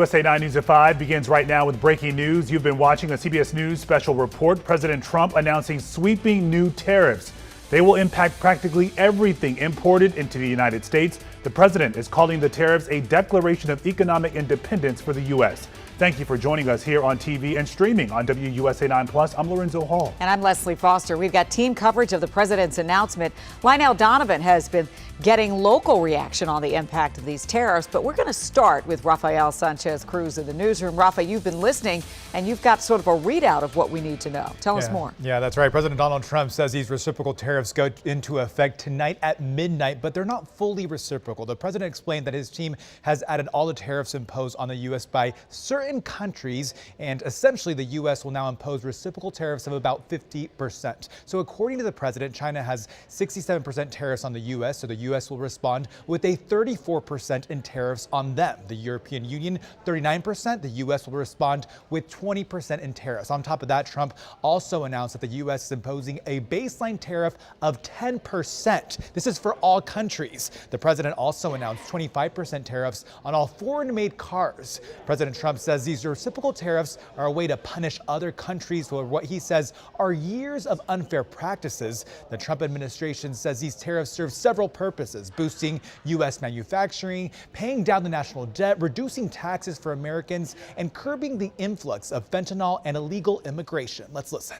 USA 9 News at 5 begins right now with breaking news. You've been watching a CBS News special report. President Trump announcing sweeping new tariffs. They will impact practically everything imported into the United States. The president is calling the tariffs a declaration of economic independence for the U.S. Thank you for joining us here on TV and streaming on WUSA 9 Plus. I'm Lorenzo Hall. And I'm Leslie Foster. We've got team coverage of the president's announcement. Lionel Donovan has been getting local reaction on the impact of these tariffs, but we're going to start with Rafael Sanchez Cruz in the newsroom. Rafa, you've been listening and you've got sort of a readout of what we need to know. Tell us more. Yeah, that's right. President Donald Trump says these reciprocal tariffs go into effect tonight at midnight, but they're not fully reciprocal. The president explained that his team has added all the tariffs imposed on the U.S. by certain countries, and essentially the U.S. will now impose reciprocal tariffs of about 50%. So according to the president, China has 67% tariffs on the U.S., so the U.S. will respond with a 34% in tariffs on them. The European Union, 39%. The U.S. will respond with 20% in tariffs. On top of that, Trump also announced that the U.S. is imposing a baseline tariff of 10%. This is for all countries. The president also announced 25% tariffs on all foreign-made cars. President Trump says these reciprocal tariffs are a way to punish other countries for what he says are years of unfair practices. The Trump administration says these tariffs serve several purposes: boosting U.S. manufacturing, paying down the national debt, reducing taxes for Americans, and curbing the influx of fentanyl and illegal immigration. Let's listen.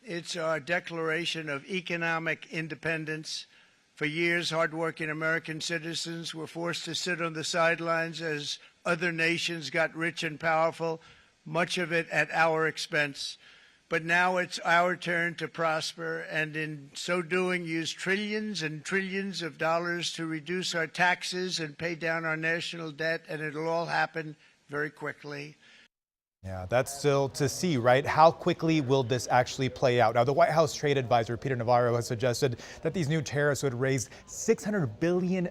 It's our declaration of economic independence. For years, hardworking American citizens were forced to sit on the sidelines as other nations got rich and powerful, much of it at our expense. But now it's our turn to prosper, and in so doing, use trillions and trillions of dollars to reduce our taxes and pay down our national debt, and it'll all happen very quickly. Yeah, that's still to see, right? How quickly will this actually play out? Now, the White House trade advisor, Peter Navarro, has suggested that these new tariffs would raise $600 billion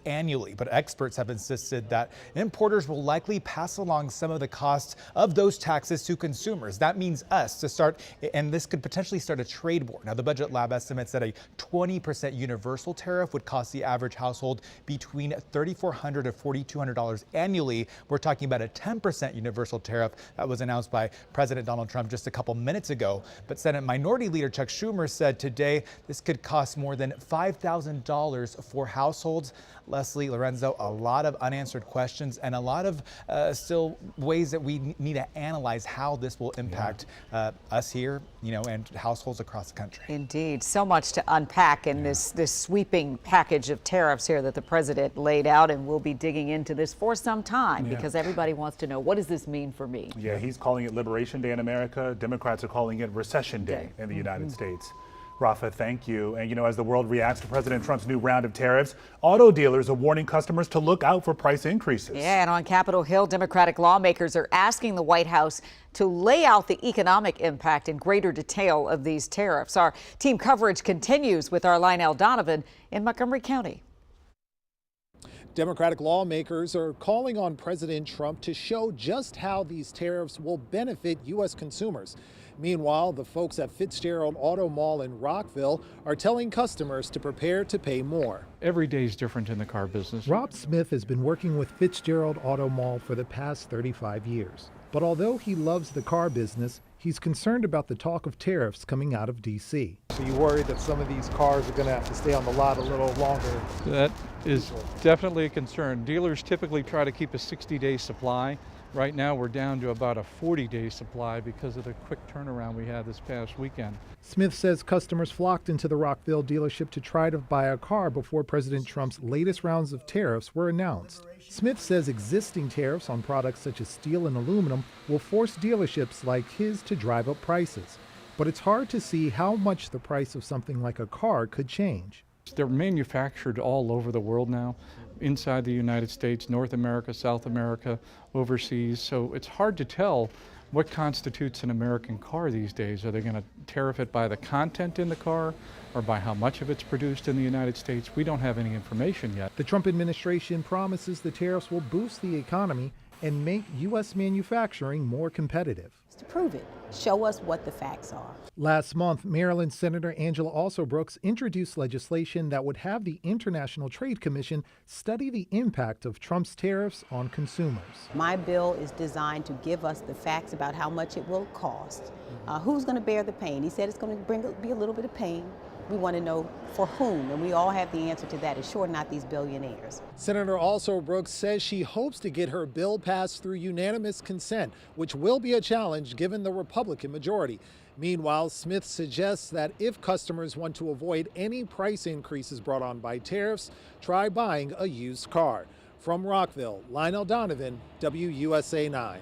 annually. But experts have insisted that importers will likely pass along some of the costs of those taxes to consumers. That means us to start, and this could potentially start a trade war. Now, the Budget Lab estimates that a 20% universal tariff would cost the average household between $3,400 to $4,200 annually. We're talking about a 10% universal tariff that was announced by President Donald Trump just a couple minutes ago. But Senate Minority Leader Chuck Schumer said today this could cost more than $5,000 for households. Leslie, Lorenzo, a lot of unanswered questions and a lot of still ways that we need to analyze how this will impact us here, and households across the country. Indeed. So much to unpack in this sweeping package of tariffs here that the president laid out, and we'll be digging into this for some time because everybody wants to know, what does this mean for me? Yeah, he's calling it Liberation Day in America. Democrats are calling it Recession Day in the United States. Rafa, thank you. And as the world reacts to President Trump's new round of tariffs, auto dealers are warning customers to look out for price increases. Yeah, and on Capitol Hill, Democratic lawmakers are asking the White House to lay out the economic impact in greater detail of these tariffs. Our team coverage continues with our Lionel Donovan in Montgomery County. Democratic lawmakers are calling on President Trump to show just how these tariffs will benefit U.S. consumers. Meanwhile, the folks at Fitzgerald Auto Mall in Rockville are telling customers to prepare to pay more. Every day is different in the car business. Rob Smith has been working with Fitzgerald Auto Mall for the past 35 years. But although he loves the car business, he's concerned about the talk of tariffs coming out of D.C. So you worried that some of these cars are going to have to stay on the lot a little longer? That is definitely a concern. Dealers typically try to keep a 60-day supply. Right now we're down to about a 40-day supply because of the quick turnaround we had this past weekend. Smith says customers flocked into the Rockville dealership to try to buy a car before President Trump's latest rounds of tariffs were announced. Smith says existing tariffs on products such as steel and aluminum will force dealerships like his to drive up prices. But it's hard to see how much the price of something like a car could change. They're manufactured all over the world now, inside the United States, North America, South America, overseas. So it's hard to tell what constitutes an American car these days. Are they going to tariff it by the content in the car or by how much of it's produced in the United States? We don't have any information yet. The Trump administration promises the tariffs will boost the economy and make U.S. manufacturing more competitive. To prove it, show us what the facts are. Last month, Maryland Senator Angela Alsobrooks introduced legislation that would have the International Trade Commission study the impact of Trump's tariffs on consumers. My bill is designed to give us the facts about how much it will cost. Who's going to bear the pain? He said it's going to be a little bit of pain. We want to know for whom, and we all have the answer to that. It's sure not these billionaires. Senator Alsobrooks says she hopes to get her bill passed through unanimous consent, which will be a challenge given the Republican majority. Meanwhile, Smith suggests that if customers want to avoid any price increases brought on by tariffs, try buying a used car. From Rockville, Lionel Donovan, WUSA 9.